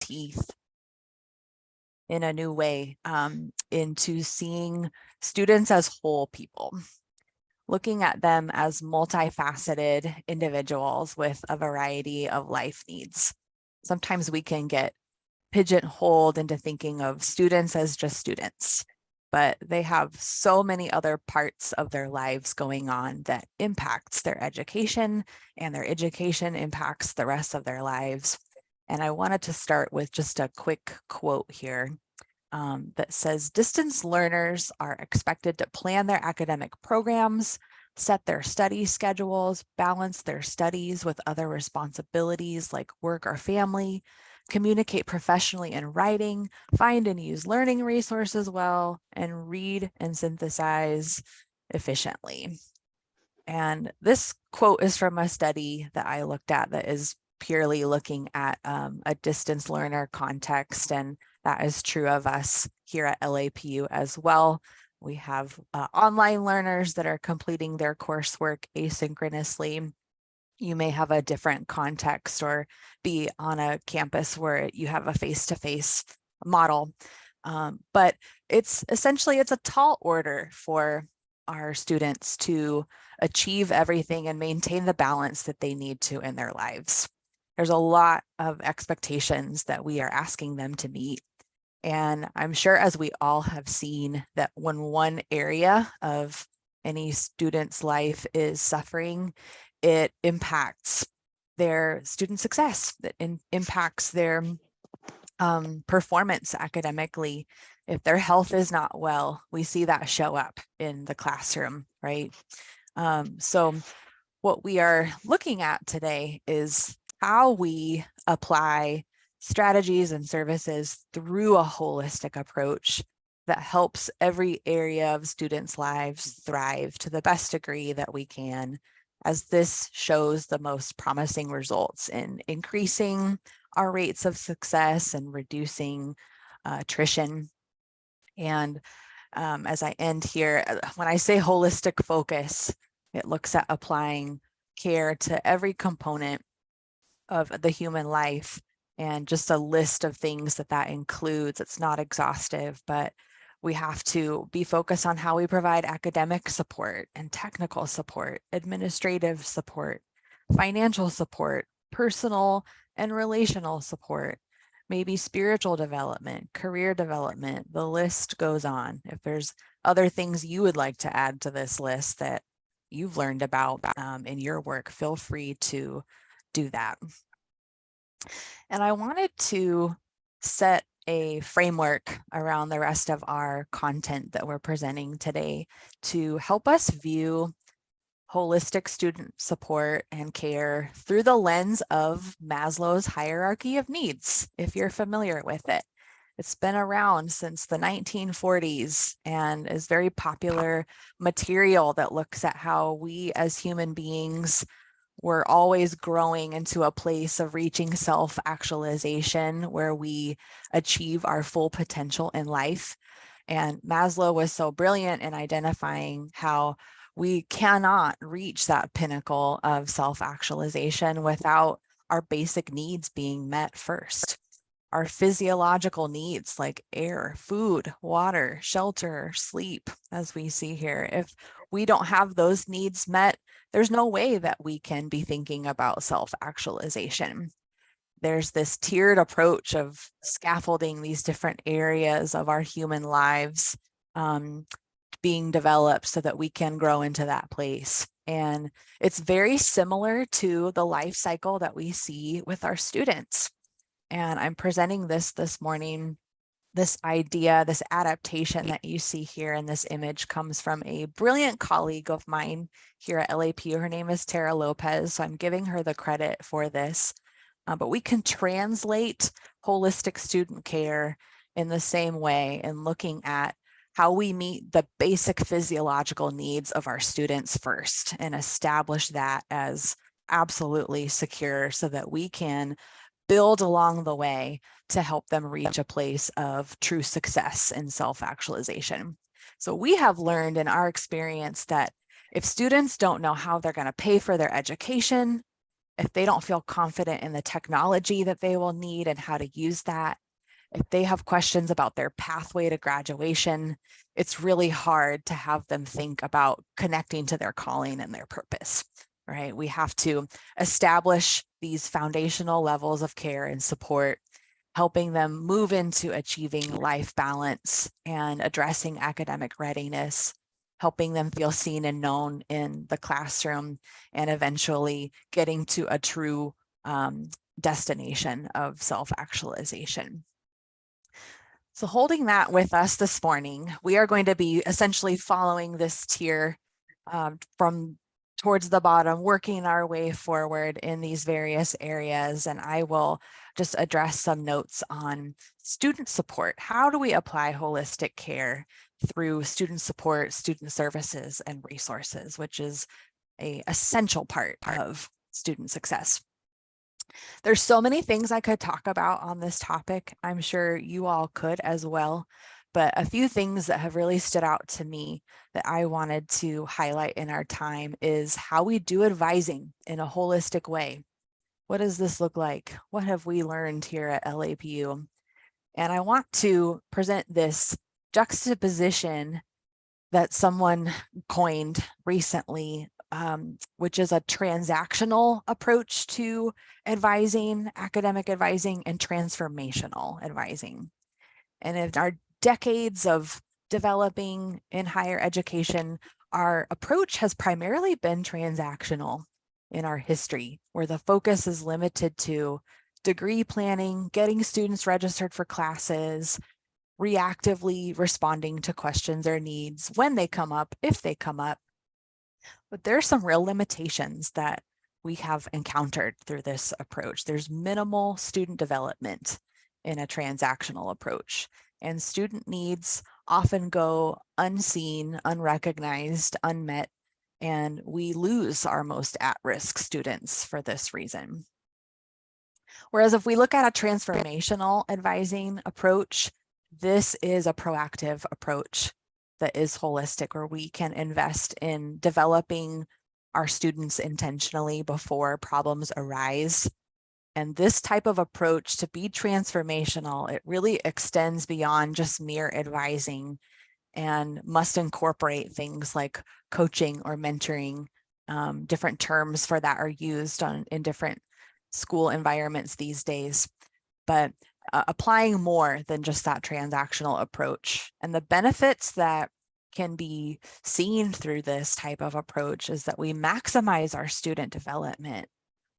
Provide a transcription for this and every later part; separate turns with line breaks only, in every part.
teeth in a new way into seeing students as whole people, looking at them as multifaceted individuals with a variety of life needs. Sometimes we can get pigeonholed into thinking of students as just students, but they have so many other parts of their lives going on that impacts their education, and their education impacts the rest of their lives. And I wanted to start with just a quick quote here that says, distance learners are expected to plan their academic programs, set their study schedules, balance their studies with other responsibilities like work or family, communicate professionally in writing, find and use learning resources well, and read and synthesize efficiently. And this quote is from a study that I looked at that is purely looking at a distance learner context, and that is true of us here at LAPU as well. We have online learners that are completing their coursework asynchronously. You may have a different context or be on a campus where you have a face-to-face model. But it's essentially, it's a tall order for our students to achieve everything and maintain the balance that they need to in their lives. There's a lot of expectations that we are asking them to meet. And I'm sure, as we all have seen, that when one area of any student's life is suffering, it impacts their student success, that impacts their performance academically. If their health is not well, we see that show up in the classroom, right? So what we are looking at today is how we apply strategies and services through a holistic approach that helps every area of students' lives thrive to the best degree that we can, as this shows the most promising results in increasing our rates of success and reducing attrition. And as I end here, when I say holistic focus, it looks at applying care to every component of the human life, and just a list of things that includes. It's not exhaustive, but we have to be focused on how we provide academic support and technical support, administrative support, financial support, personal and relational support, maybe spiritual development, career development. The list goes on. If there's other things you would like to add to this list that you've learned about in your work, feel free to do that. And I wanted to set a framework around the rest of our content that we're presenting today to help us view holistic student support and care through the lens of Maslow's hierarchy of needs, if you're familiar with it. It's been around since the 1940s and is very popular material that looks at how we as human beings we're always growing into a place of reaching self-actualization where we achieve our full potential in life. And Maslow was so brilliant in identifying how we cannot reach that pinnacle of self-actualization without our basic needs being met first. Our physiological needs like air, food, water, shelter, sleep, as we see here. If we don't have those needs met, there's no way that we can be thinking about self-actualization. There's this tiered approach of scaffolding these different areas of our human lives being developed so that we can grow into that place. And it's very similar to the life cycle that we see with our students. And I'm presenting this morning. This idea, this adaptation that you see here in this image comes from a brilliant colleague of mine here at LAPU. Her name is Tara Lopez, so I'm giving her the credit for this. But we can translate holistic student care in the same way in looking at how we meet the basic physiological needs of our students first and establish that as absolutely secure so that we can build along the way to help them reach a place of true success and self-actualization. So we have learned in our experience that if students don't know how they're going to pay for their education, if they don't feel confident in the technology that they will need and how to use that, if they have questions about their pathway to graduation, it's really hard to have them think about connecting to their calling and their purpose, right? We have to establish these foundational levels of care and support, helping them move into achieving life balance and addressing academic readiness, helping them feel seen and known in the classroom, and eventually getting to a true destination of self-actualization. So holding that with us this morning, we are going to be essentially following this tier from towards the bottom, working our way forward in these various areas. And I will just address some notes on student support. How do we apply holistic care through student support, student services, and resources, which is an essential part of student success? There's so many things I could talk about on this topic. I'm sure you all could as well, but a few things that have really stood out to me that I wanted to highlight in our time is how we do advising in a holistic way. What does this look like? What have we learned here at LAPU? And I want to present this juxtaposition that someone coined recently, which is a transactional approach to advising, academic advising, and transformational advising. And in our decades of developing in higher education, our approach has primarily been transactional in our history, where the focus is limited to degree planning, getting students registered for classes, reactively responding to questions or needs when they come up, if they come up. But there's some real limitations that we have encountered through this approach. There's minimal student development in a transactional approach, and student needs often go unseen, unrecognized, unmet, and we lose our most at-risk students for this reason. Whereas if we look at a transformational advising approach, this is a proactive approach that is holistic, where we can invest in developing our students intentionally before problems arise. And this type of approach, to be transformational, it really extends beyond just mere advising and must incorporate things like coaching or mentoring. Different terms for that are used in different school environments these days, but applying more than just that transactional approach. And the benefits that can be seen through this type of approach is that we maximize our student development.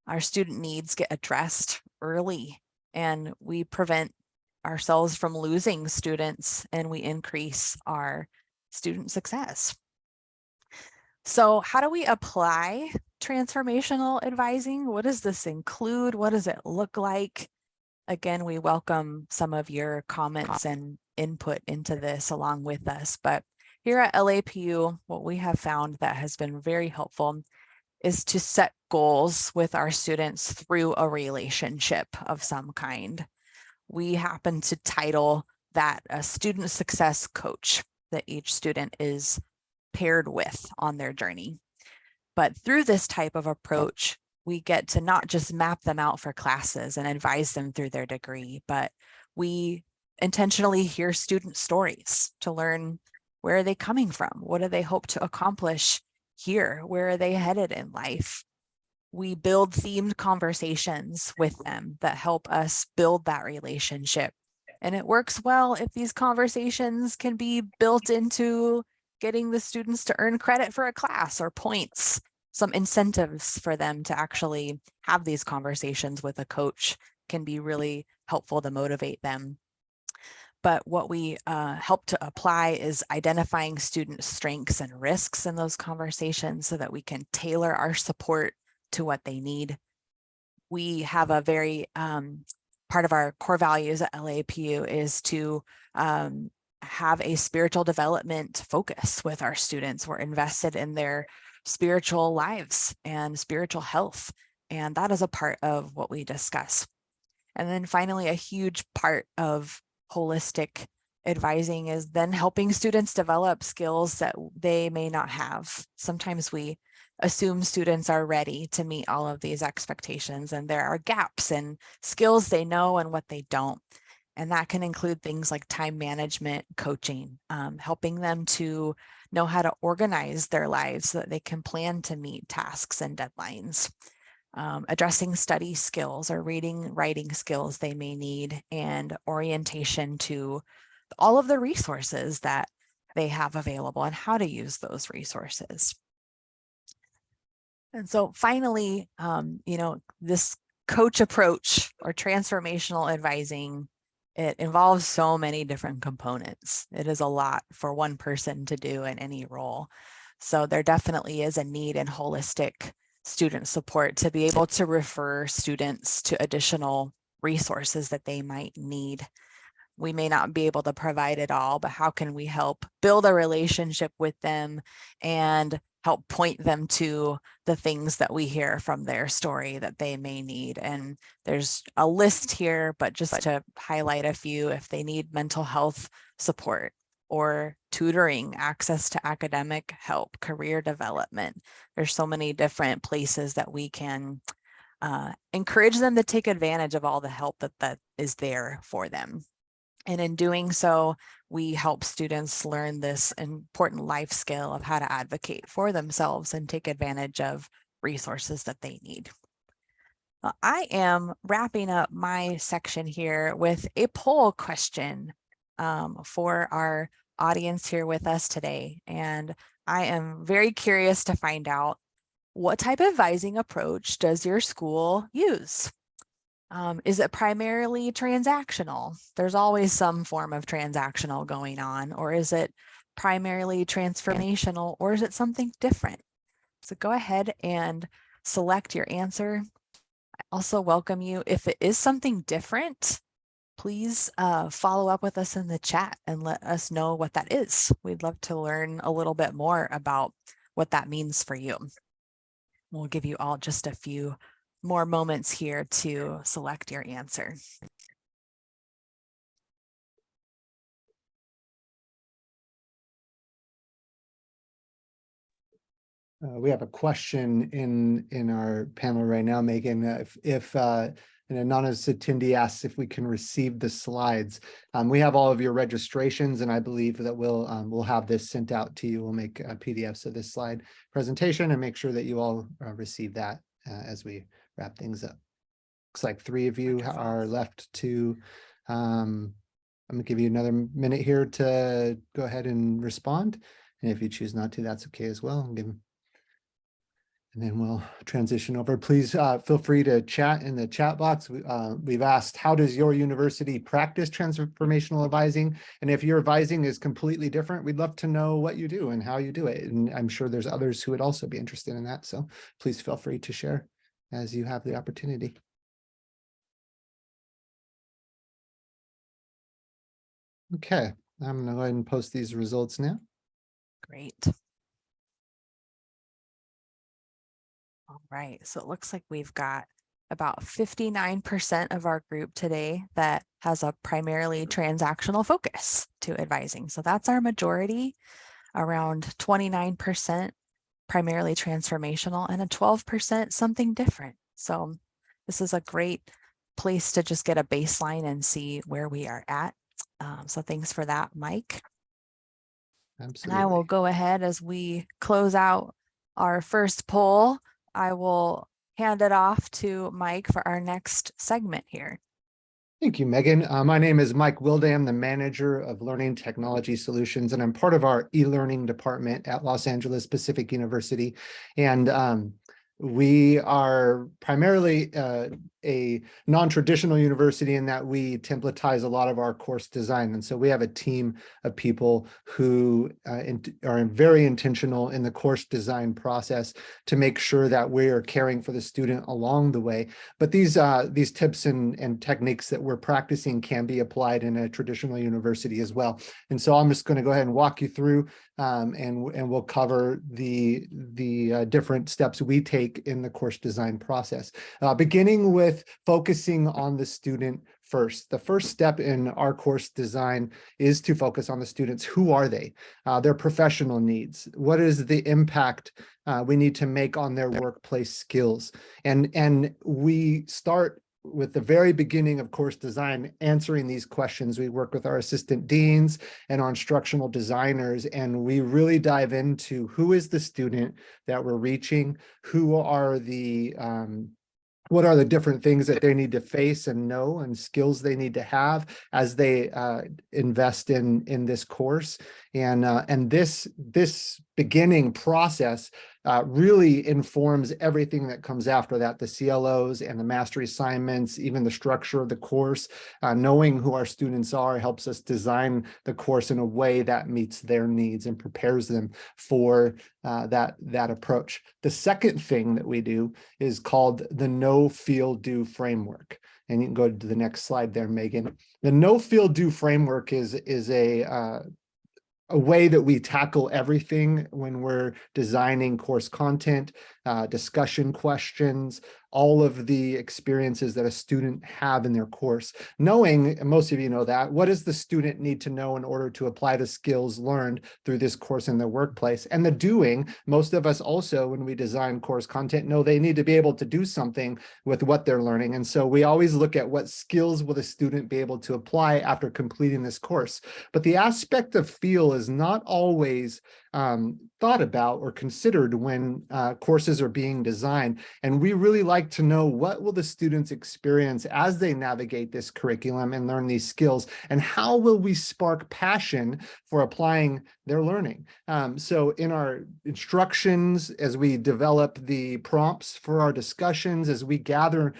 Our student needs get addressed early, and we prevent ourselves from losing students, and we increase our student success. So how do we apply transformational advising? What does this include? What does it look like? Again, we welcome some of your comments and input into this along with us. But here at LAPU, what we have found that has been very helpful is to set goals with our students through a relationship of some kind. We happen to title that a student success coach that each student is paired with on their journey. But through this type of approach, we get to not just map them out for classes and advise them through their degree, but we intentionally hear student stories to learn, where are they coming from? What do they hope to accomplish here? Where are they headed in life? We build themed conversations with them that help us build that relationship. And it works well if these conversations can be built into getting the students to earn credit for a class or points, some incentives for them to actually have these conversations with a coach can be really helpful to motivate them. But what we help to apply is identifying student strengths and risks in those conversations so that we can tailor our support to what they need. We have a very part of our core values at LAPU is to have a spiritual development focus with our students. We're invested in their spiritual lives and spiritual health, and that is a part of what we discuss. And then finally, a huge part of holistic advising is then helping students develop skills that they may not have. Sometimes we assume students are ready to meet all of these expectations, and there are gaps in skills they know and what they don't. And that can include things like time management, coaching, helping them to know how to organize their lives so that they can plan to meet tasks and deadlines. Addressing study skills or reading, writing skills they may need, and orientation to all of the resources that they have available and how to use those resources. And so finally, this coach approach or transformational advising, it involves so many different components. It is a lot for one person to do in any role. So there definitely is a need in holistic student support to be able to refer students to additional resources that they might need. We may not be able to provide it all, but how can we help build a relationship with them and help point them to the things that we hear from their story that they may need? And there's a list here, but just to highlight a few: if they need mental health support or tutoring, access to academic help, career development, there's so many different places that we can encourage them to take advantage of all the help that is there for them. And in doing so, we help students learn this important life skill of how to advocate for themselves and take advantage of resources that they need. I am wrapping up my section here with a poll question for our audience here with us today. And I am very curious to find out, what type of advising approach does your school use? Is it primarily transactional? There's always some form of transactional going on. Or is it primarily transformational, or is it something different? So go ahead and select your answer. I also welcome you, if it is something different, please follow up with us in the chat and let us know what that is. We'd love to learn a little bit more about what that means for you. We'll give you all just a few more moments here to select your answer.
We have a question in our panel right now, Megan. If an anonymous attendee asks if we can receive the slides. We have all of your registrations, and I believe that we'll have this sent out to you. We'll make PDFs of this slide presentation and make sure that you all receive that as we wrap things up. Looks like 3 of you
Wonderful.
are left to. I'm gonna give you another minute here to go ahead and respond, and if you choose not to, that's okay as well. And then we'll transition over. Please feel free to chat in the chat box. We've asked, how does your university practice transformational advising? And if your advising is completely different, we'd love to know what you do and how you do it. And I'm sure there's others who would also be interested in that. So please feel free to share as you have the opportunity. Okay, I'm gonna go ahead and post these results now.
Great. All right, so it looks like we've got about 59% of our group today that has a primarily transactional focus to advising. So that's our majority. Around 29% primarily transformational, and a 12% something different. So this is a great place to just get a baseline and see where we are at. So thanks for that, Mike.
Absolutely.
And I will go ahead as we close out our first poll. I will hand it off to Mike for our next segment here.
Thank you, Megan. My name is Mike Wilday. I'm the manager of Learning Technology Solutions, and I'm part of our e-learning department at Los Angeles Pacific University. And we are primarily a non-traditional university in that we templatize a lot of our course design. And so we have a team of people who are very intentional in the course design process to make sure that we're caring for the student along the way. But these tips and techniques that we're practicing can be applied in a traditional university as well. And so I'm just going to go ahead and walk you through and we'll cover the different steps we take in the course design process, beginning with focusing on the student first. The first step in our course design is to focus on the students. Who are they? Their professional needs. What is the impact we need to make on their workplace skills? And we start with the very beginning of course design, answering these questions. We work with our assistant deans and our instructional designers, and we really dive into who is the student that we're reaching, who are the what are the different things that they need to face and know and skills they need to have as they invest in this course. And this beginning process really informs everything that comes after that, the CLOs and the mastery assignments, even the structure of the course. Knowing who our students are helps us design the course in a way that meets their needs and prepares them for that approach. The second thing that we do is called the Know, Feel, Do framework. And you can go to the next slide there, Megan. The Know, Feel, Do framework is a way that we tackle everything when we're designing course content, discussion questions, all of the experiences that a student have in their course. Knowing, and most of you know that, what does the student need to know in order to apply the skills learned through this course in their workplace? And the doing, most of us also, when we design course content, know they need to be able to do something with what they're learning. And so we always look at what skills will the student be able to apply after completing this course. But the aspect of feel is not always thought about or considered when courses are being designed. And we really like to know, what will the students experience as they navigate this curriculum and learn these skills, and how will we spark passion for applying their learning? So in our instructions, as we develop the prompts for our discussions, as we gather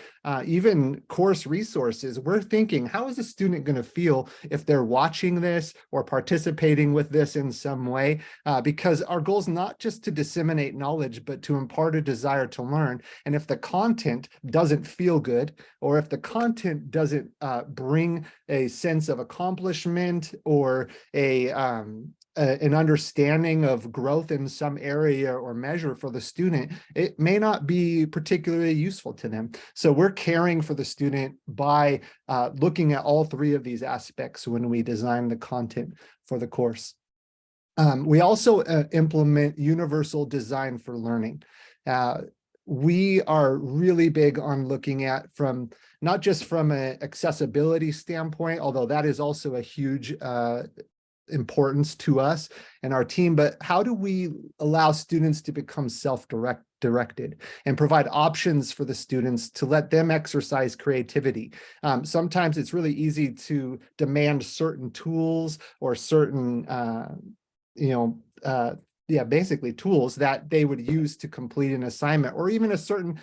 even course resources, we're thinking, how is the student going to feel if they're watching this or participating with this in some way? Because our goal is not just to disseminate knowledge, but to impart a desire to learn. And if the content doesn't feel good, or if the content doesn't bring a sense of accomplishment or an understanding of growth in some area or measure for the student, it may not be particularly useful to them. So we're caring for the student by looking at all three of these aspects when we design the content for the course. We also implement universal design for learning. We are really big on looking at not just from an accessibility standpoint, although that is also a huge importance to us and our team, but how do we allow students to become self-directed and provide options for the students to let them exercise creativity? Sometimes it's really easy to demand certain tools or certain basically tools that they would use to complete an assignment, or even a certain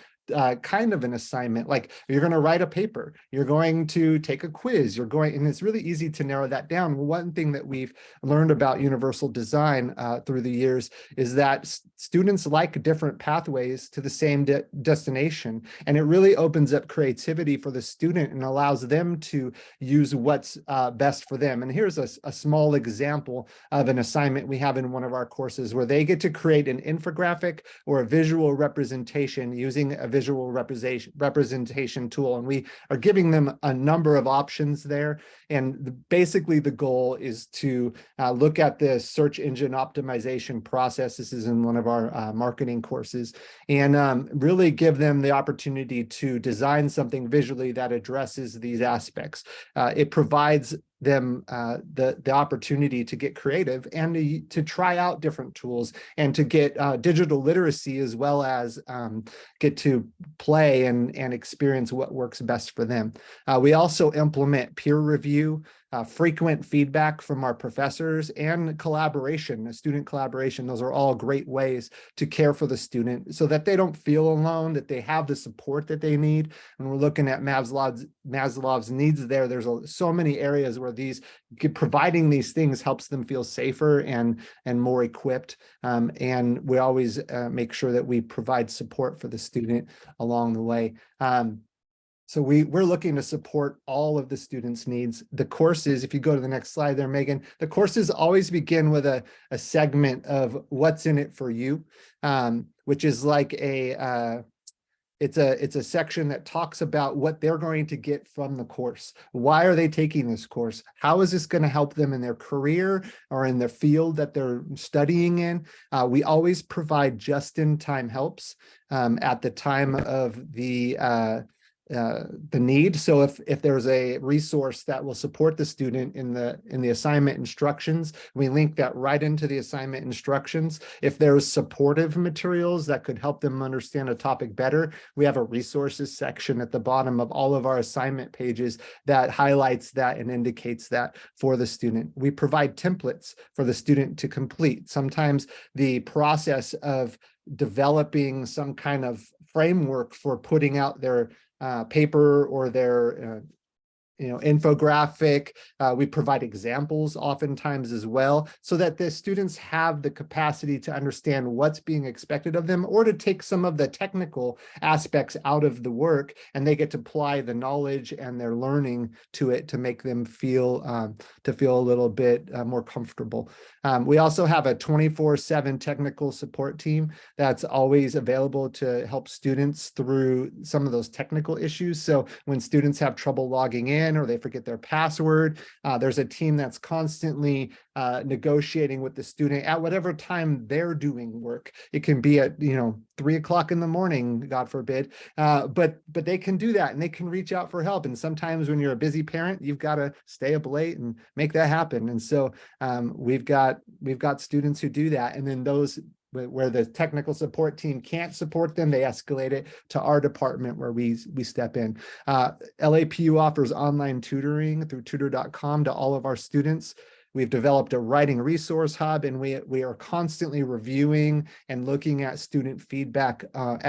kind of an assignment. Like, you're going to write a paper, you're going to take a quiz, and it's really easy to narrow that down. One thing that we've learned about universal design through the years is that students like different pathways to the same destination, and it really opens up creativity for the student and allows them to use what's best for them. And here's a small example of an assignment we have in one of our courses, where they get to create an infographic or a visual representation using a visual representation tool. And we are giving them a number of options there. And basically the goal is to look at the search engine optimization process. This is in one of our marketing courses, and really give them the opportunity to design something visually that addresses these aspects. It provides them the opportunity to get creative and to try out different tools and to get digital literacy, as well as get to play and experience what works best for them. We also implement peer review, frequent feedback from our professors, and collaboration, student collaboration. Those are all great ways to care for the student so that they don't feel alone, that they have the support that they need. And we're looking at Maslow's needs there. There's so many areas where providing these things helps them feel safer and more equipped. And we always make sure that we provide support for the student along the way. So we're looking to support all of the students' needs. The courses, if you go to the next slide there, Megan, the courses always begin with a segment of what's in it for you, which is like it's a section that talks about what they're going to get from the course. Why are they taking this course? How is this going to help them in their career or in the field that they're studying in? We always provide just-in-time helps at the time of the need. So if there's a resource that will support the student in the assignment instructions, we link that right into the assignment instructions. If there's supportive materials that could help them understand a topic better, we have a resources section at the bottom of all of our assignment pages that highlights that and indicates that for the student. We provide templates for the student to complete. Sometimes the process of developing some kind of framework for putting out their paper or their infographic. We provide examples oftentimes as well, so that the students have the capacity to understand what's being expected of them, or to take some of the technical aspects out of the work, and they get to apply the knowledge and their learning to it to make them feel a little bit more comfortable. We also have a 24/7 technical support team that's always available to help students through some of those technical issues. So when students have trouble logging in, or they forget their password, there's a team that's constantly negotiating with the student at whatever time they're doing work. It can be at 3 o'clock in the morning, God forbid, but they can do that, and they can reach out for help. And sometimes when you're a busy parent, you've got to stay up late and make that happen. And so we've got students who do that, and then those where the technical support team can't support them, they escalate it to our department where we step in. LAPU offers online tutoring through tutor.com to all of our students. We've developed a writing resource hub, and we are constantly reviewing and looking at student feedback on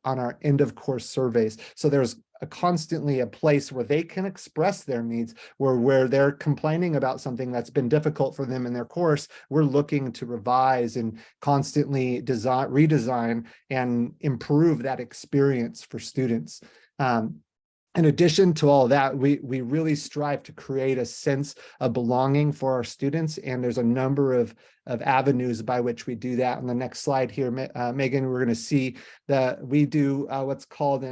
our end of course surveys. So there's constantly a place where they can express their needs, where they're complaining about something that's been difficult for them in their course. We're looking to revise and constantly redesign and improve that experience for students. In addition to all that, we really strive to create a sense of belonging for our students, and there's a number of avenues by which we do that. On the next slide here, Megan, we're going to see that we do what's called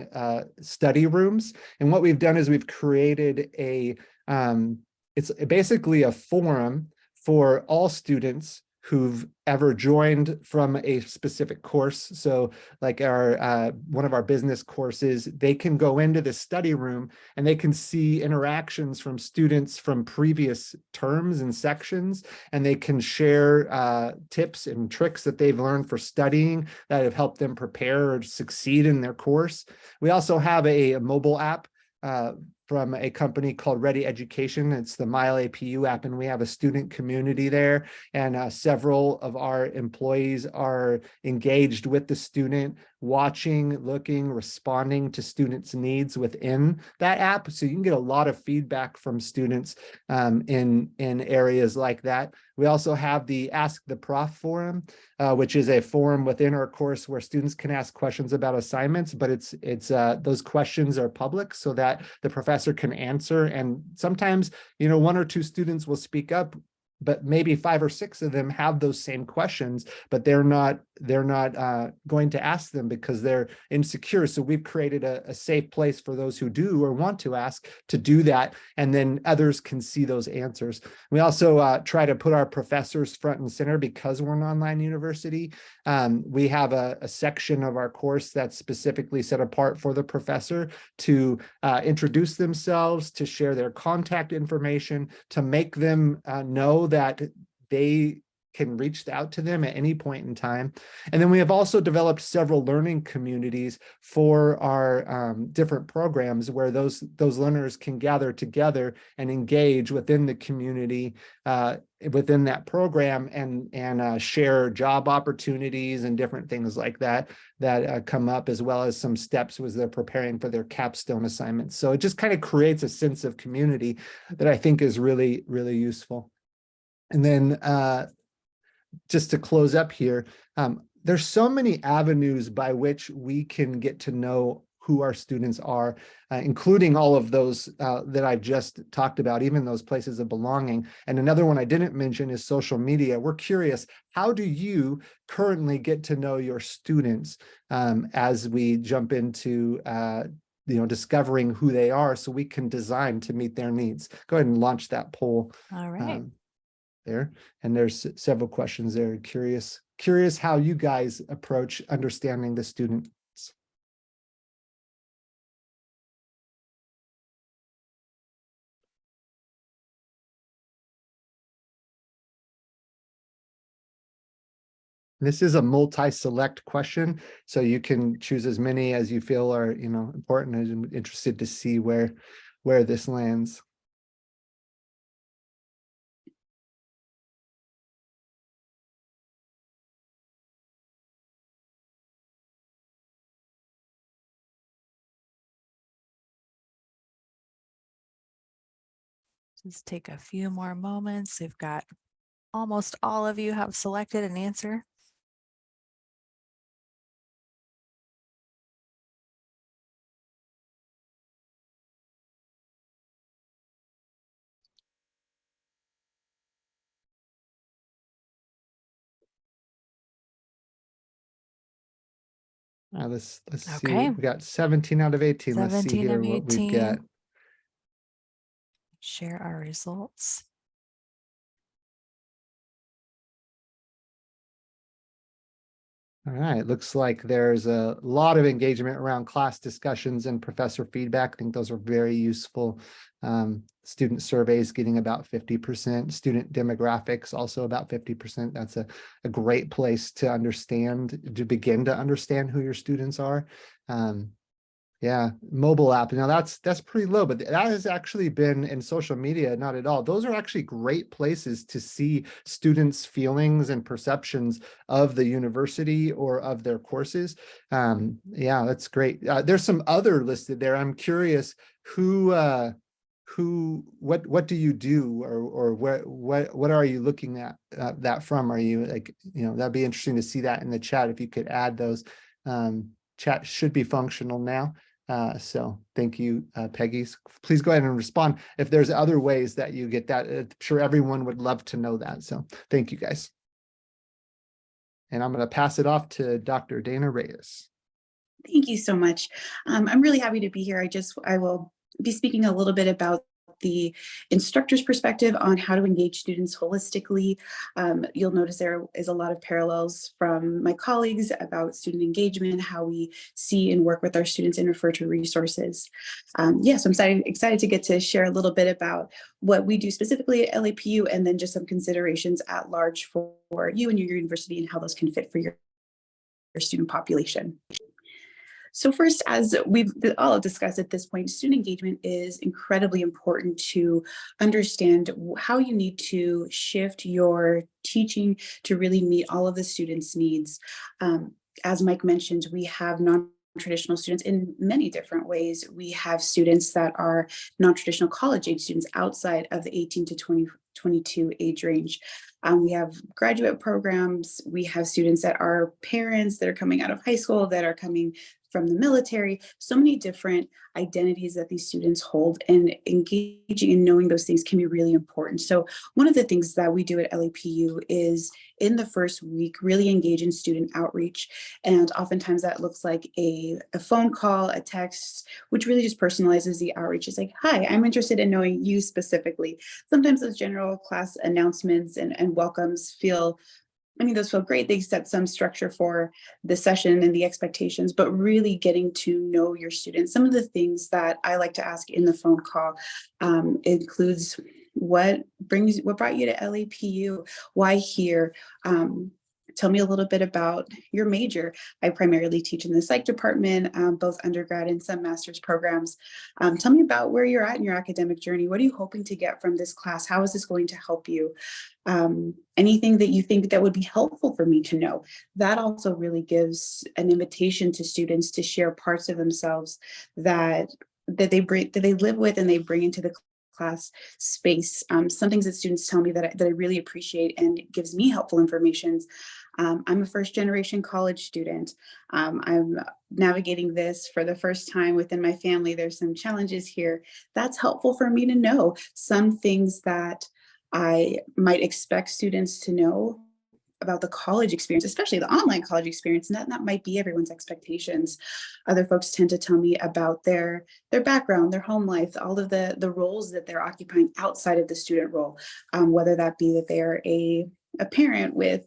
study rooms. And what we've done is we've created it's basically a forum for all students who've ever joined from a specific course. So like our one of our business courses, they can go into the study room and they can see interactions from students from previous terms and sections, and they can share tips and tricks that they've learned for studying that have helped them prepare or succeed in their course. We also have a mobile app from a company called Ready Education. It's the MyLAPU app, and we have a student community there, and several of our employees are engaged with the student, watching, looking, responding to students' needs within that app. So you can get a lot of feedback from students in areas like that. We also have the Ask the Prof forum, which is a forum within our course where students can ask questions about assignments, but those questions are public so that the professor can answer. And sometimes, one or two students will speak up, but maybe 5 or 6 of them have those same questions, but they're not going to ask them because they're insecure. So we've created a safe place for those who do or want to ask to do that, and then others can see those answers. We also try to put our professors front and center because we're an online university. We have a section of our course that's specifically set apart for the professor to introduce themselves, to share their contact information, to make them know that they can reach out to them at any point in time. And then we have also developed several learning communities for our different programs where those learners can gather together and engage within the community within that program and share job opportunities and different things like that come up, as well as some steps as they're preparing for their capstone assignments. So it just kind of creates a sense of community that I think is really, really useful. And then just to close up here, there's so many avenues by which we can get to know who our students are, including all of those that I've just talked about, even those places of belonging. And another one I didn't mention is social media. We're curious, how do you currently get to know your students as we jump into discovering who they are so we can design to meet their needs? Go ahead and launch that poll.
All right.
There. And there's several questions there. Curious how you guys approach understanding the students. This is a multi-select question, so you can choose as many as you feel are, important. I'm interested to see where this lands.
Just take a few more moments. We've got almost all of you have selected an answer.
Let's see.
Okay.
We got 17 out of 18. Let's see
17
here
of
what we've got.
18. Share our results.
All right, looks like there's a lot of engagement around class discussions and professor feedback. I think those are very useful. Student surveys getting about 50%, student demographics also about 50%. That's a great place to begin to understand who your students are. Yeah, mobile app. Now that's pretty low, but that has actually been in social media, not at all. Those are actually great places to see students' feelings and perceptions of the university or of their courses. Yeah, that's great. There's some other listed there. I'm curious what do you do, or what are you looking at that from? Are you that'd be interesting to see that in the chat if you could add those. Chat should be functional now. So thank you, Peggy. Please go ahead and respond if there's other ways that you get that. I'm sure everyone would love to know that. So thank you, guys. And I'm going to pass it off to Dr. Dana Reyes.
Thank you so much. I'm really happy to be here. I will be speaking a little bit about the instructor's perspective on how to engage students holistically. You'll notice there is a lot of parallels from my colleagues about student engagement, how we see and work with our students and refer to resources. So I'm excited to get to share a little bit about what we do specifically at LAPU, and then just some considerations at large for you and your university and how those can fit for your student population. So first, as we've all discussed at this point, student engagement is incredibly important to understand how you need to shift your teaching to really meet all of the students' needs. As Mike mentioned, we have non-traditional students in many different ways. We have students that are non-traditional college age students outside of the 18 to 22 age range. We have graduate programs. We have students that are parents that are coming out of high school, that are coming from the military. So many different identities that these students hold, and engaging and knowing those things can be really important. So one of the things that we do at LAPU is in the first week, really engage in student outreach. And oftentimes that looks like a phone call, a text, which really just personalizes the outreach. It's like, hi, I'm interested in knowing you specifically. Sometimes those general class announcements and welcomes those feel great. They set some structure for the session and the expectations, but really getting to know your students. Some of the things that I like to ask in the phone call includes what brought you to LAPU? Why here? Tell me a little bit about your major. I primarily teach in the psych department, both undergrad and some master's programs. Tell me about where you're at in your academic journey. What are you hoping to get from this class? How is this going to help you? Anything that you think that would be helpful for me to know. That also really gives an invitation to students to share parts of themselves that they live with and they bring into the class space. Some things that students tell me that I really appreciate and gives me helpful information I'm a first generation college student. I'm navigating this for the first time within my family. There's some challenges here. That's helpful for me to know some things that I might expect students to know about the college experience, especially the online college experience, and that might be everyone's expectations. Other folks tend to tell me about their background, their home life, all of the roles that they're occupying outside of the student role, whether that be that they're a parent with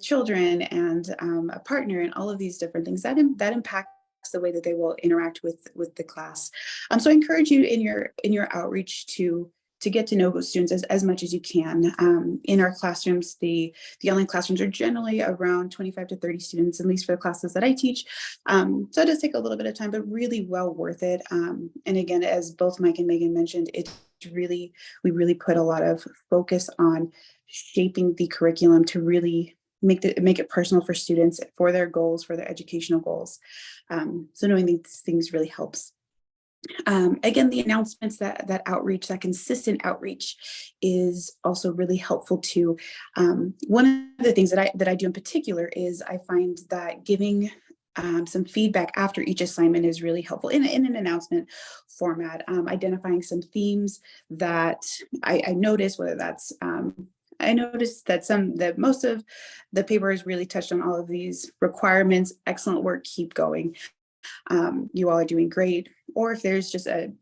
children and a partner and all of these different things that impacts the way that they will interact with the class. So I encourage you in your outreach to get to know students as much as you can. In our classrooms, the online classrooms are generally around 25 to 30 students, at least for the classes that I teach. So it does take a little bit of time, but really well worth it. And again, as both Mike and Megan mentioned, we really put a lot of focus on shaping the curriculum to really make it personal for students, for their goals, for their educational goals. So knowing these things really helps. Again, the announcements, that outreach, that consistent outreach is also really helpful too. One of the things that I do in particular is I find that giving some feedback after each assignment is really helpful in an announcement format, identifying some themes that I notice, whether that's I noticed that most of the paper has really touched on all of these requirements. Excellent work, keep going. You all are doing great. Or if there's just an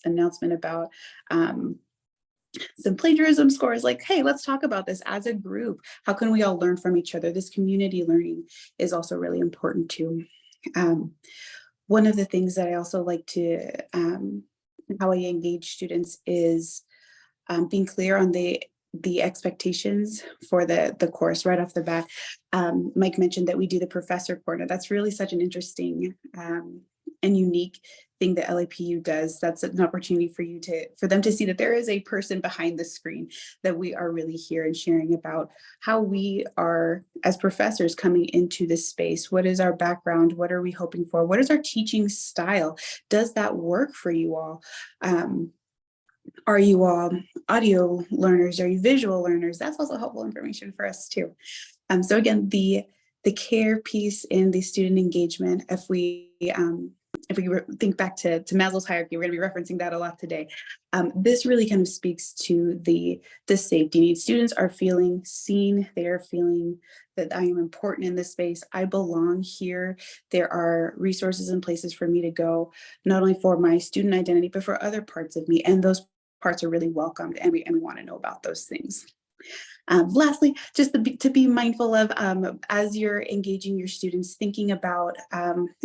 announcement about some plagiarism scores, like, hey, let's talk about this as a group. How can we all learn from each other? This community learning is also really important too. One of the things that I also like to, how I engage students is being clear on the expectations for the course right off the bat. Mike mentioned that we do the professor corner. That's really such an interesting and unique thing that LAPU does. That's an opportunity for them to see that there is a person behind the screen, that we are really here and sharing about how we are as professors coming into this space. What is our background? What are we hoping for? What is our teaching style? Does that work for you all? Are you all audio learners? Are you visual learners? That's also helpful information for us too. So again, the care piece and the student engagement, if we think back to Maslow's hierarchy, we're going to be referencing that a lot today. This really kind of speaks to the safety needs. Students are feeling seen. They are feeling that I am important in this space. I belong here. There are resources and places for me to go, not only for my student identity, but for other parts of me. And those parts are really welcomed, and we want to know about those things. Lastly, just to be mindful of, as you're engaging your students, thinking about,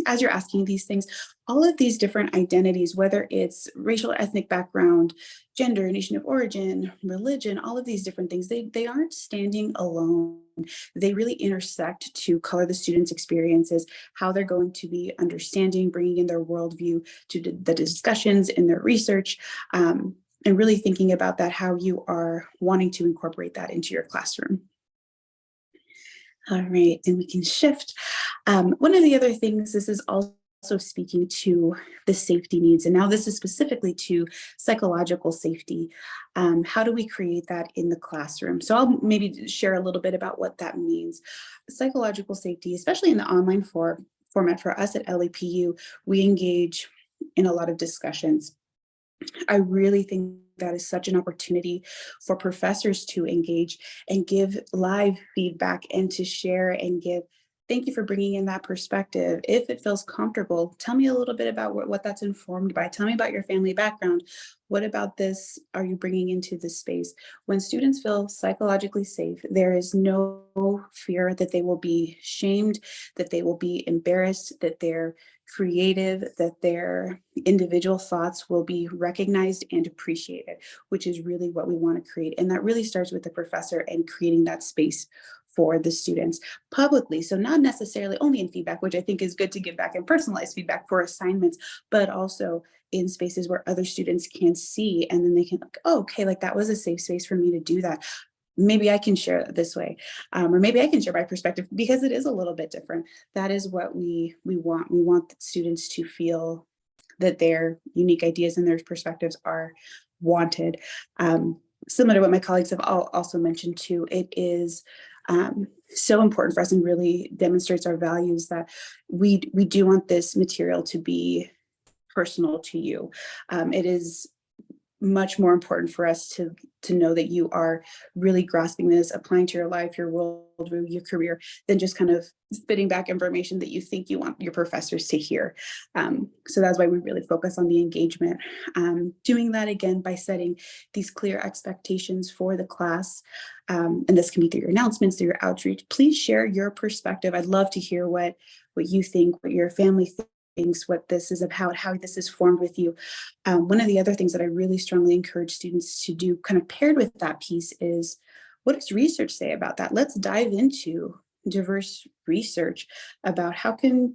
as you're asking these things, all of these different identities, whether it's racial, ethnic background, gender, nation of origin, religion, all of these different things, they aren't standing alone. They really intersect to color the students' experiences, how they're going to be understanding, bringing in their worldview to the discussions in their research. And really thinking about that, how you are wanting to incorporate that into your classroom. All right, and we can shift. One of the other things, this is also speaking to the safety needs, and now this is specifically to psychological safety. How do we create that in the classroom? So I'll maybe share a little bit about what that means. Psychological safety, especially in the online format for us at LAPU, we engage in a lot of discussions. I really think that is such an opportunity for professors to engage and give live feedback and to share and give. Thank you for bringing in that perspective. If it feels comfortable, tell me a little bit about what that's informed by. Tell me about your family background. What about this are you bringing into this space? When students feel psychologically safe, there is no fear that they will be shamed, that they will be embarrassed, that they're creative, that their individual thoughts will be recognized and appreciated, which is really what we want to create. And that really starts with the professor and creating that space for the students publicly. So not necessarily only in feedback, which I think is good to give back in personalized feedback for assignments, but also in spaces where other students can see, and then they can like, oh, okay, like that was a safe space for me to do that. Maybe I can share it this way, or maybe I can share my perspective, because it is a little bit different. That is what we want. We want students to feel that their unique ideas and their perspectives are wanted. Similar to what my colleagues have also mentioned too, it is so important for us and really demonstrates our values that we do want this material to be personal to you. It is much more important for us to know that you are really grasping this, applying to your life, your worldview, your career, than just kind of spitting back information that you think you want your professors to hear. So that's why we really focus on the engagement. Doing that again by setting these clear expectations for the class. And this can be through your announcements, through your outreach. Please share your perspective. I'd love to hear what you think, what your family thinks, what this is about, how this is formed with you. One of the other things that I really strongly encourage students to do, kind of paired with that piece, is what does research say about that? Let's dive into diverse research about how do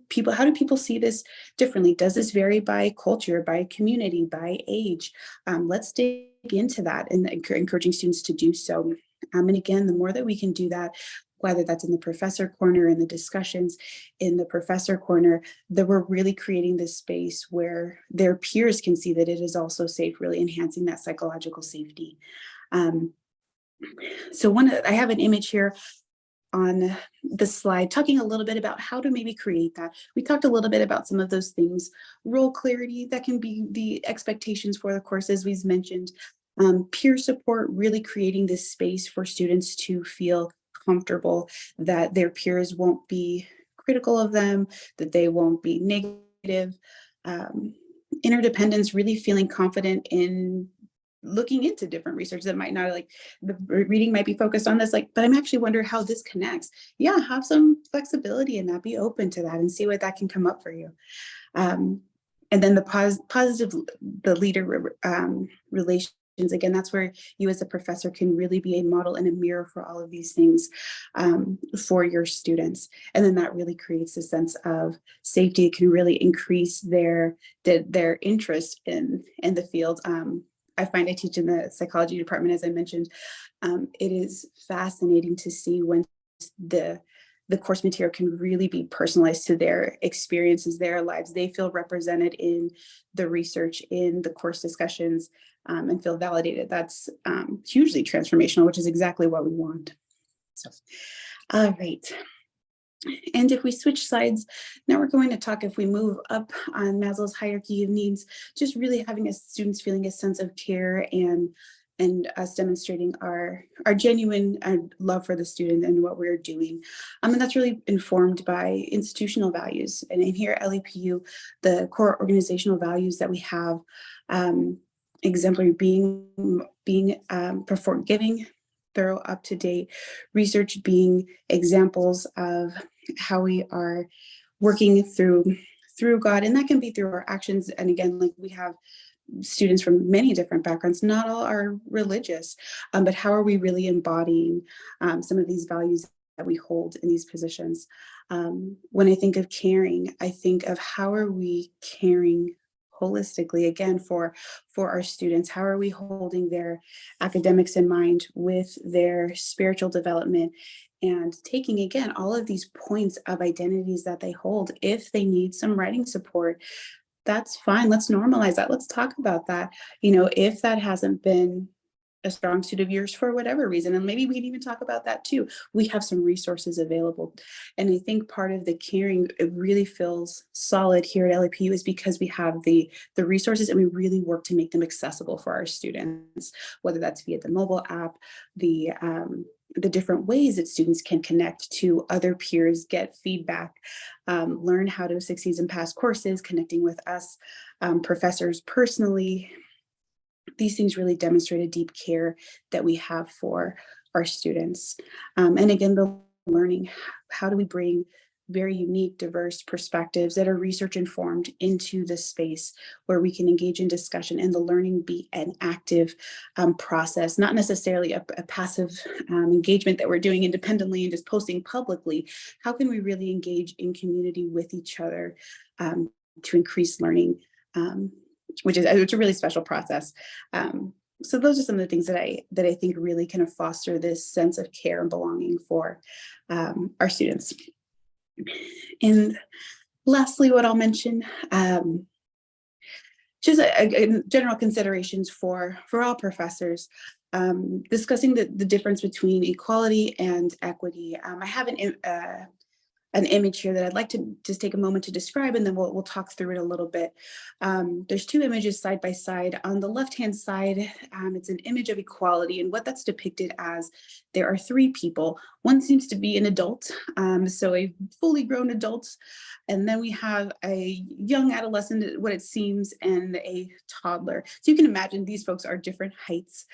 people see this differently? Does this vary by culture, by community, by age? Let's dig into that and encouraging students to do so. And again, the more that we can do that, whether that's in the professor corner, in the discussions, in the professor corner, that we're really creating this space where their peers can see that it is also safe, really enhancing that psychological safety. So I have an image here on the slide talking a little bit about how to maybe create that. We talked a little bit about some of those things. Role clarity, that can be the expectations for the courses we've mentioned. Peer support, really creating this space for students to feel comfortable, that their peers won't be critical of them, that they won't be negative. Interdependence, really feeling confident in looking into different research that might not, like, the reading might be focused on this, like, but I'm actually wonder how this connects. Yeah, have some flexibility in that, be open to that and see what that can come up for you. And then the positive, the leader relations. Again, that's where you as a professor can really be a model and a mirror for all of these things for your students. And then that really creates a sense of safety. It can really increase their interest in the field. I find I teach in the psychology department, as I mentioned. It is fascinating to see when the course material can really be personalized to their experiences, their lives. They feel represented in the research, in the course discussions, and feel validated. That's hugely transformational, which is exactly what we want. So, all right. And if we switch sides, now we're going to talk, if we move up on Maslow's hierarchy of needs, just really having students feeling a sense of care and us demonstrating our genuine love for the student and what we're doing. And that's really informed by institutional values. And in here at LEPU, the core organizational values that we have, exemplary, being perform, giving, thorough, up-to-date research, being examples of how we are working through God. And that can be through our actions. And again, like, we have students from many different backgrounds, not all are religious, but how are we really embodying some of these values that we hold in these positions? When I think of caring, I think of how are we caring holistically, again, for our students? How are we holding their academics in mind with their spiritual development, and taking, again, all of these points of identities that they hold? If they need some writing support, that's fine. Let's normalize that. Let's talk about that. If that hasn't been a strong suit of yours for whatever reason, and maybe we can even talk about that too. We have some resources available. And I think part of the caring, it really feels solid here at LEPU, is because we have the resources, and we really work to make them accessible for our students, whether that's via the mobile app, the different ways that students can connect to other peers, get feedback, learn how to succeed in past courses, connecting with us, professors personally. These things really demonstrate a deep care that we have for our students. And again, the learning, how do we bring very unique, diverse perspectives that are research informed into the space where we can engage in discussion and the learning be an active process, not necessarily a passive engagement that we're doing independently and just posting publicly. How can we really engage in community with each other to increase learning? Which is a really special process. So those are some of the things that I think really kind of foster this sense of care and belonging for our students. And lastly, what I'll mention, just a general considerations for all professors. Discussing the difference between equality and equity. I have an image here that I'd like to just take a moment to describe, and then we'll talk through it a little bit. There's two images side by side. On the left-hand side, it's an image of equality, and what that's depicted as, there are three people. One seems to be an adult, so a fully grown adult, and then we have a young adolescent, what it seems, and a toddler. So you can imagine these folks are different heights.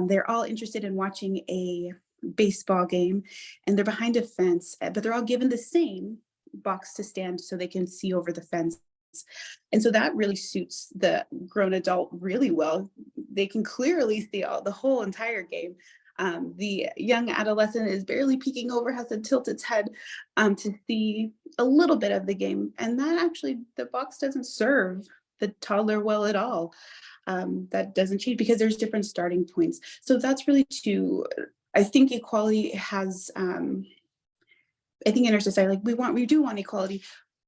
They're all interested in watching a baseball game, and they're behind a fence, but they're all given the same box to stand so they can see over the fence. And so that really suits the grown adult really well. They can clearly see the whole entire game. The young adolescent is barely peeking over, has to tilt its head to see a little bit of the game. And that actually, the box doesn't serve the toddler well at all. That doesn't change because there's different starting points. So that's really I think equality has, I think in our society, like we do want equality,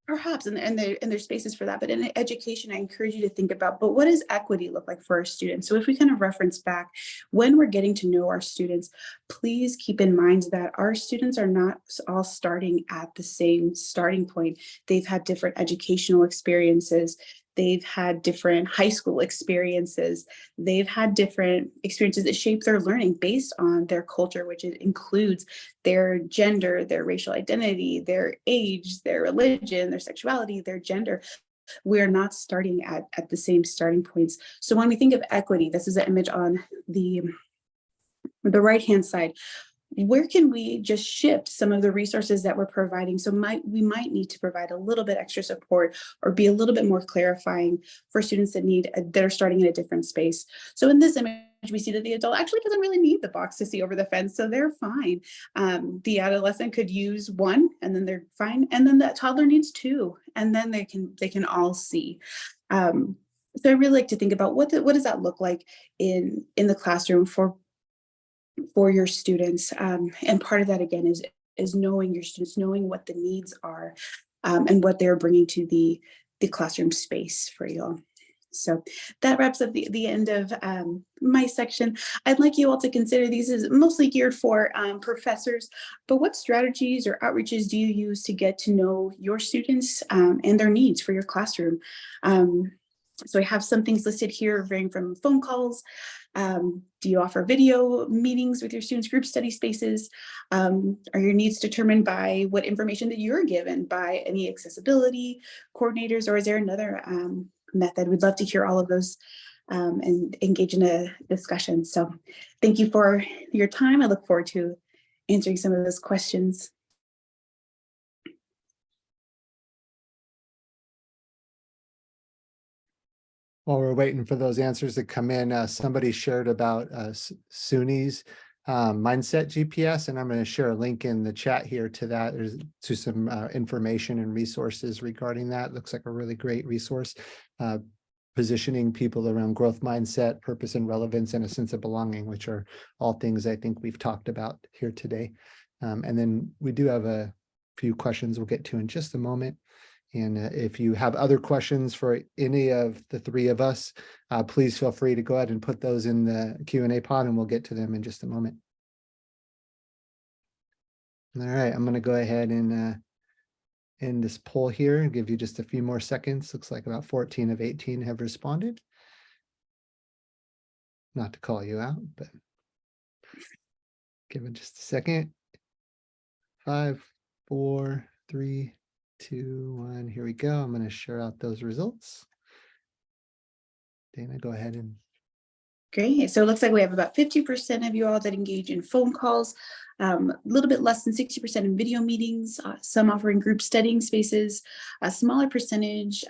perhaps, and there's spaces for that. But in education, I encourage you to think about, but what does equity look like for our students? So if we kind of reference back, when we're getting to know our students, please keep in mind that our students are not all starting at the same starting point. They've had different educational experiences. They've had different high school experiences. They've had different experiences that shape their learning based on their culture, which includes their gender, their racial identity, their age, their religion, their sexuality, their gender. We're not starting at the same starting points. So when we think of equity, this is an image on the right-hand side. Where can we just shift some of the resources that we're providing? So we might need to provide a little bit extra support or be a little bit more clarifying for students that are starting in a different space. So in this image, we see that the adult actually doesn't really need the box to see over the fence, so they're fine. The adolescent could use one, and then they're fine, and then that toddler needs two, and then they can all see. So I really like to think about what does that look like in the classroom for your students, and part of that again is knowing your students, knowing what the needs are, and what they're bringing to the classroom space for you all. So that wraps up the end of my section. I'd like you all to consider these as mostly geared for professors, but what strategies or outreaches do you use to get to know your students and their needs for your classroom? So I have some things listed here, varying from phone calls. Do you offer video meetings with your students, group study spaces? Are your needs determined by what information that you're given by any accessibility coordinators, or is there another method? We'd love to hear all of those and engage in a discussion. So thank you for your time. I look forward to answering some of those questions.
While we're waiting for those answers to come in, somebody shared about SUNY's mindset GPS, and I'm going to share a link in the chat here to that. There's to some information and resources regarding that. Looks like a really great resource, positioning people around growth mindset, purpose and relevance, and a sense of belonging, which are all things I think we've talked about here today. And then we do have a few questions we'll get to in just a moment. And if you have other questions for any of the three of us, please feel free to go ahead and put those in the Q&A pod, and we'll get to them in just a moment. All right, I'm going to go ahead and end this poll here and give you just a few more seconds. Looks like about 14 of 18 have responded. Not to call you out, but give it just a second. 5, 4, 3, 2, 1. Here we go. I'm going to share out those results. Dana, go ahead and.
Great. So it looks like we have about 50% of you all that engage in phone calls, a little bit less than 60% in video meetings, some offering group studying spaces, a smaller percentage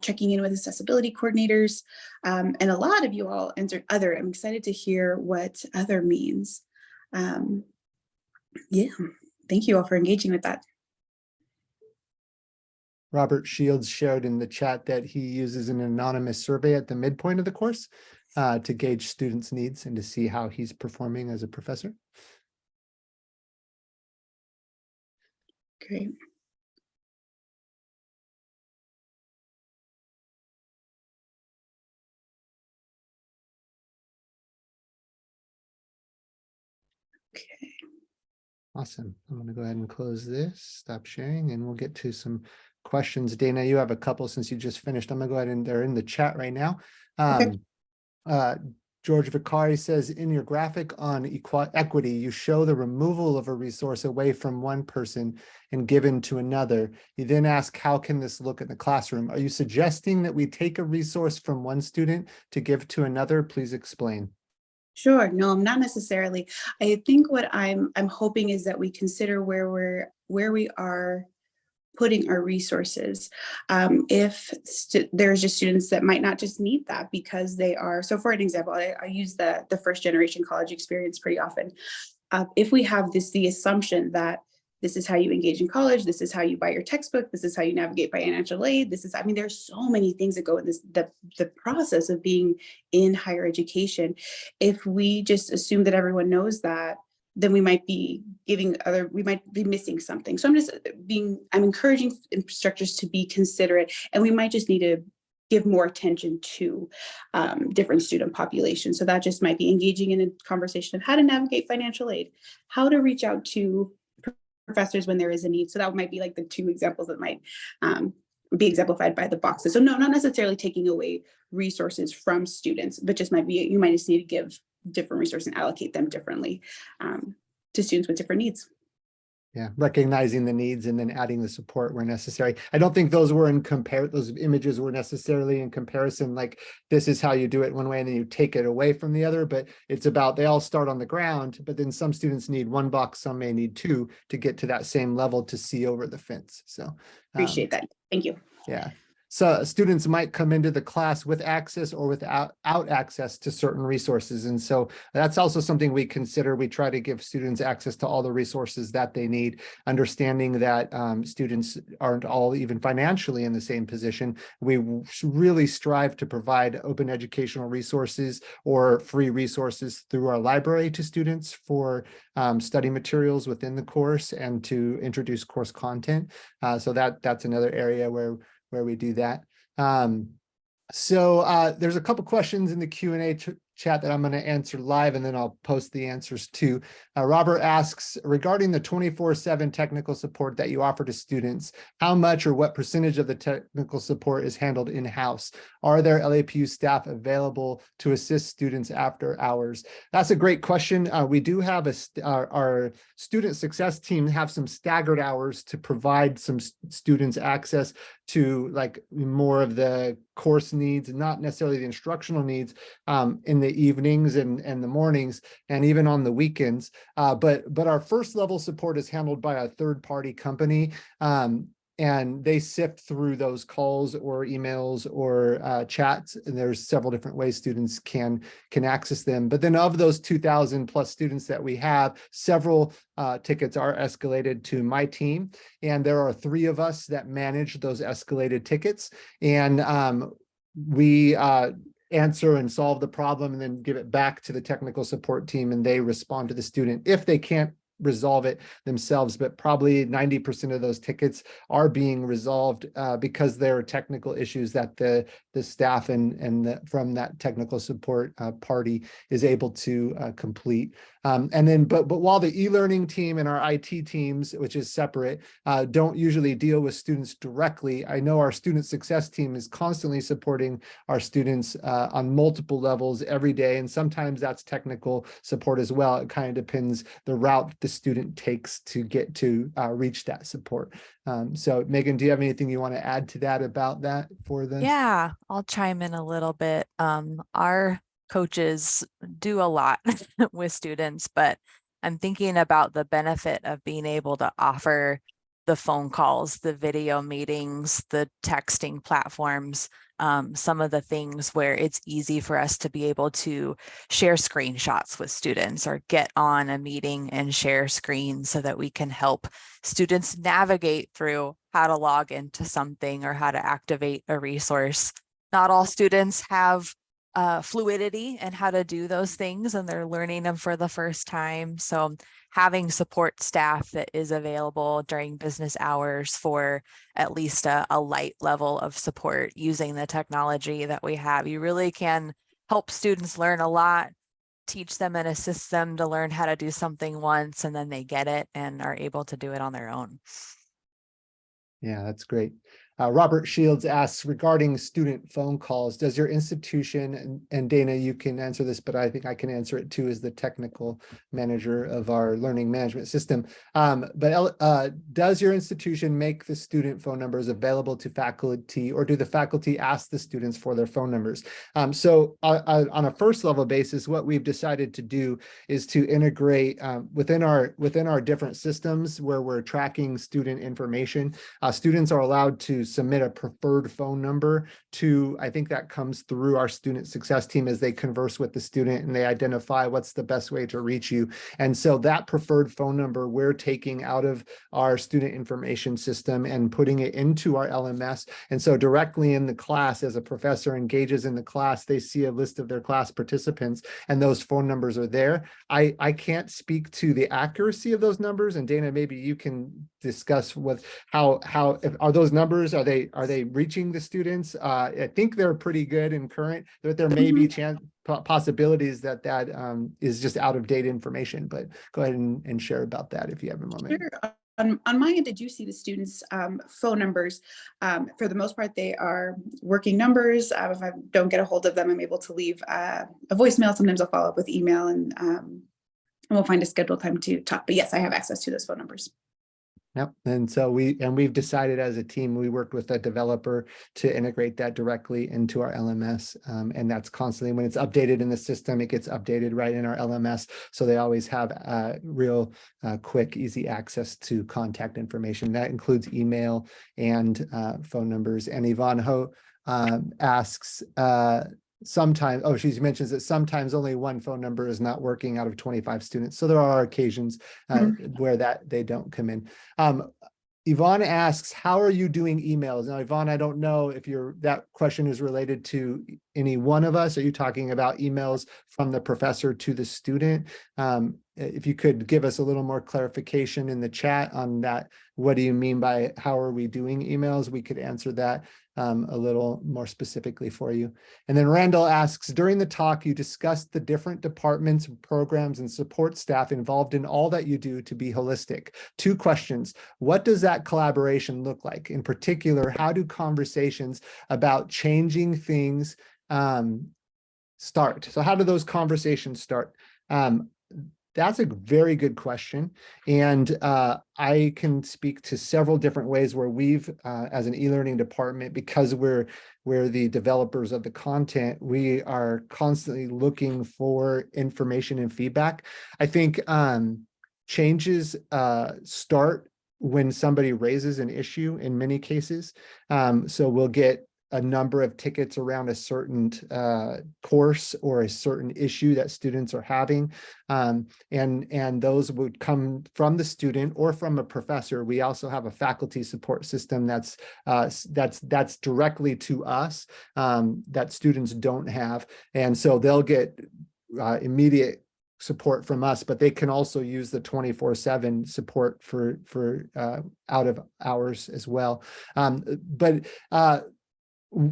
checking in with accessibility coordinators, and a lot of you all answered other. I'm excited to hear what other means. Yeah, thank you all for engaging with that.
Robert Shields shared in the chat that he uses an anonymous survey at the midpoint of the course to gauge students' needs and to see how he's performing as a professor.
Great. Okay.
Awesome. I'm going to go ahead and close this, stop sharing, and we'll get to some questions. Dana, you have a couple since you just finished. I'm going to go ahead and they're in the chat right now.
Okay.
Uh, George Vicari says, in your graphic on equity, you show the removal of a resource away from one person and given to another. You then ask, how can this look in the classroom? Are you suggesting that we take a resource from one student to give to another? Please explain.
Sure. No, I'm not necessarily. I think what I'm hoping is that we consider where we are putting our resources. If there's just students that might not just need that because they are, so for an example, I use the first generation college experience pretty often. If we have the assumption that this is how you engage in college, this is how you buy your textbook, this is how you navigate financial aid, this is, I mean, there's so many things that go in this, the process of being in higher education. If we just assume that everyone knows that, then we might be we might be missing something. So I'm encouraging instructors to be considerate, and we might just need to give more attention to different student populations. So that just might be engaging in a conversation of how to navigate financial aid, how to reach out to professors when there is a need. So that might be like the two examples that might be exemplified by the boxes. So no, not necessarily taking away resources from students, but just you might just need to give different resources and allocate them differently to students with different needs.
Yeah, recognizing the needs and then adding the support where necessary. I don't think those images were necessarily in comparison, like this is how you do it one way and then you take it away from the other, but it's about, they all start on the ground, but then some students need one box, some may need two to get to that same level to see over the fence. So
appreciate that. Thank you.
Yeah. So students might come into the class with access or without access to certain resources. And so that's also something we consider. We try to give students access to all the resources that they need, understanding that students aren't all even financially in the same position. We really strive to provide open educational resources or free resources through our library to students for study materials within the course and to introduce course content. So that's another area where we do that. There's a couple questions in the Q&A chat that I'm going to answer live, and then I'll post the answers too. Robert asks, regarding the 24/7 technical support that you offer to students, how much or what percentage of the technical support is handled in-house? Are there LAPU staff available to assist students after hours? That's a great question. We do have our student success team have some staggered hours to provide some students access to like more of the course needs, not necessarily the instructional needs in the evenings and the mornings and even on the weekends. But our first level support is handled by a third-party company. And they sift through those calls or emails or chats, and there's several different ways students can access them. But then of those 2,000 plus students that we have, several tickets are escalated to my team, and there are 3 of us that manage those escalated tickets, and we answer and solve the problem and then give it back to the technical support team, and they respond to the student if they can't resolve it themselves. But probably 90% of those tickets are being resolved because there are technical issues that the staff and from that technical support party is able to complete. And then, but while the e-learning team and our IT teams, which is separate, don't usually deal with students directly, I know our student success team is constantly supporting our students on multiple levels every day. And sometimes that's technical support as well. It kind of depends the route the student takes to get to reach that support. So Megan, do you have anything you want to add to that about that for the?
Yeah, I'll chime in a little bit. Our coaches do a lot with students, but I'm thinking about the benefit of being able to offer the phone calls, the video meetings, the texting platforms, some of the things where it's easy for us to be able to share screenshots with students or get on a meeting and share screens so that we can help students navigate through how to log into something or how to activate a resource. Not all students have fluidity and how to do those things, and they're learning them for the first time. So having support staff that is available during business hours for at least a light level of support using the technology that we have, you really can help students learn a lot teach them in a system to learn how to do something once, and then they get it and are able to do it on their own.
Yeah, that's great. Robert Shields asks, regarding student phone calls, does your institution, and Dana, you can answer this, but I think I can answer it too as the technical manager of our learning management system. Does your institution make the student phone numbers available to faculty, or do the faculty ask the students for their phone numbers? On a first level basis, what we've decided to do is to integrate within our different systems where we're tracking student information. Students are allowed to submit a preferred phone number to, I think that comes through our student success team as they converse with the student and they identify what's the best way to reach you. And so that preferred phone number we're taking out of our student information system and putting it into our LMS. And so directly in the class, as a professor engages in the class, they see a list of their class participants and those phone numbers are there. I can't speak to the accuracy of those numbers, and Dana, maybe you can discuss with how are those numbers, are they reaching the students? I think they're pretty good and current, but there may be possibilities that is just out of date information, but go ahead and share about that if you have a moment.
Sure. On my end, I do see the students' phone numbers. For the most part, they are working numbers. If I don't get a hold of them, I'm able to leave a voicemail. Sometimes I'll follow up with email, and we'll find a scheduled time to talk. But yes, I have access to those phone numbers.
Yep. And so we've decided as a team, we worked with a developer to integrate that directly into our LMS. And that's constantly, when it's updated in the system, it gets updated right in our LMS. So they always have real quick, easy access to contact information. That includes email and phone numbers. And Yvonne Ho asks, sometimes, she mentions that sometimes only one phone number is not working out of 25 students. So there are occasions where they don't come in. Yvonne asks, how are you doing emails? Now, Yvonne, I don't know if that question is related to any one of us. Are you talking about emails from the professor to the student? If you could give us a little more clarification in the chat on that, what do you mean by how are we doing emails? We could answer that a little more specifically for you. And then Randall asks, during the talk, you discussed the different departments, programs, and support staff involved in all that you do to be holistic. 2 questions. What does that collaboration look like? In particular, how do conversations about changing things start? So how do those conversations start? That's a very good question. And I can speak to several different ways where we've, as an e-learning department, because we're the developers of the content, we are constantly looking for information and feedback. I think changes start when somebody raises an issue in many cases. So we'll get a number of tickets around a certain course or a certain issue that students are having. And those would come from the student or from a professor. We also have a faculty support system that's directly to us that students don't have. And so they'll get immediate support from us, but they can also use the 24/7 support for out of hours as well.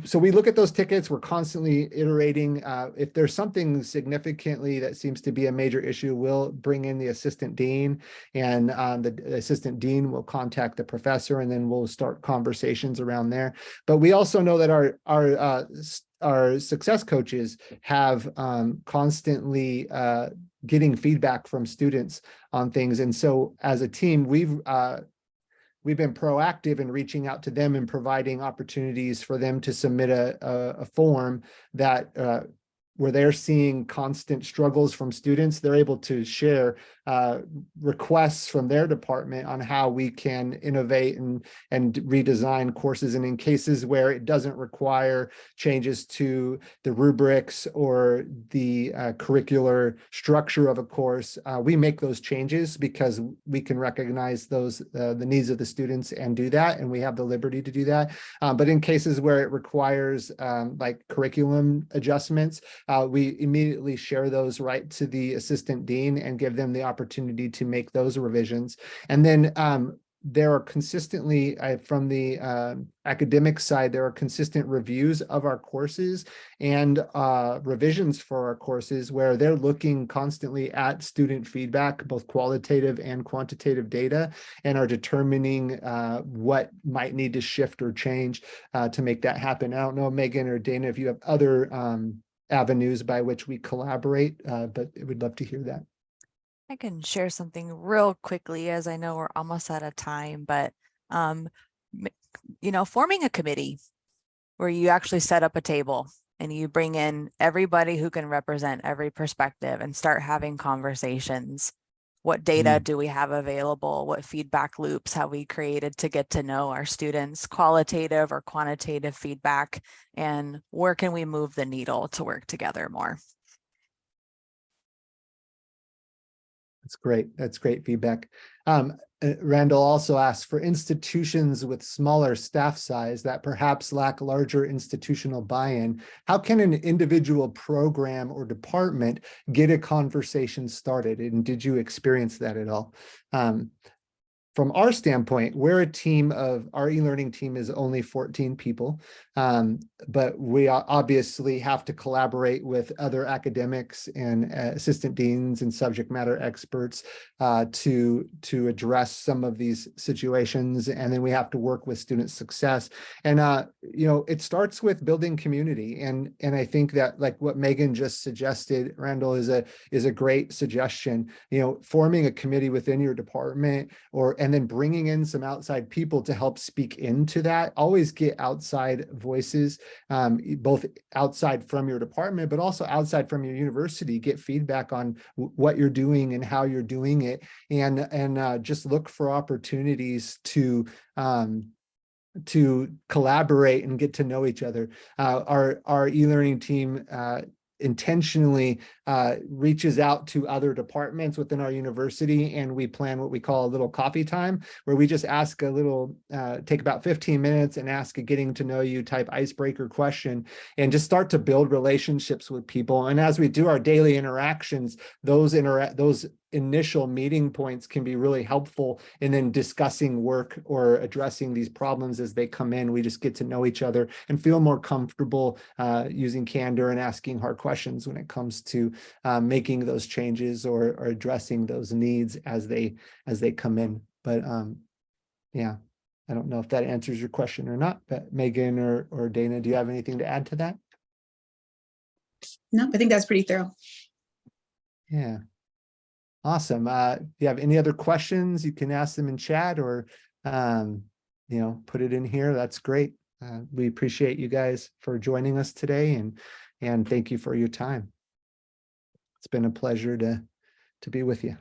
So we look at those tickets, we're constantly iterating. If there's something significantly that seems to be a major issue, we'll bring in the assistant dean, and the assistant dean will contact the professor, and then we'll start conversations around there. But we also know that our success coaches have constantly getting feedback from students on things. And so as a team, we've been proactive in reaching out to them and providing opportunities for them to submit a form that where they're seeing constant struggles from students. They're able to share requests from their department on how we can innovate and redesign courses. And in cases where it doesn't require changes to the rubrics or the curricular structure of a course, we make those changes because we can recognize those the needs of the students and do that, and we have the liberty to do that. But in cases where it requires like curriculum adjustments, we immediately share those right to the assistant dean and give them the opportunity to make those revisions. And then there are consistently, from the academic side, there are consistent reviews of our courses and revisions for our courses where they're looking constantly at student feedback, both qualitative and quantitative data, and are determining what might need to shift or change to make that happen. I don't know, Megan or Dana, if you have other avenues by which we collaborate, but we'd love to hear that.
I can share something real quickly, as I know we're almost out of time, but forming a committee where you actually set up a table and you bring in everybody who can represent every perspective and start having conversations. What data do we have available? What feedback loops have we created to get to know our students, qualitative or quantitative feedback, and where can we move the needle to work together more?
That's great. That's great feedback. Randall also asked, for institutions with smaller staff size that perhaps lack larger institutional buy-in, how can an individual program or department get a conversation started? And did you experience that at all? From our standpoint, we're a team of, our e-learning team is only 14 people, but we obviously have to collaborate with other academics and assistant deans and subject matter experts to address some of these situations. And then we have to work with student success. And, it starts with building community. And I think that, like what Megan just suggested, Randall, is a great suggestion, forming a committee within your department, and then bringing in some outside people to help speak into that. Always get outside voices, both outside from your department, but also outside from your university. Get feedback on what you're doing and how you're doing it, and just look for opportunities to collaborate and get to know each other. Our e-learning team intentionally reaches out to other departments within our university, and we plan what we call a little coffee time, where we just ask a little, take about 15 minutes and ask a getting to know you type icebreaker question, and just start to build relationships with people. And as we do our daily interactions, those initial meeting points can be really helpful in then discussing work or addressing these problems as they come in. We just get to know each other and feel more comfortable using candor and asking hard questions when it comes to making those changes or addressing those needs as they come in. But yeah, I don't know if that answers your question or not, but Megan or Dana, do you have anything to add to that?
No, I think that's pretty thorough.
Yeah. Awesome. If you have any other questions, you can ask them in chat or, put it in here. That's great. We appreciate you guys for joining us today, and thank you for your time. It's been a pleasure to be with you.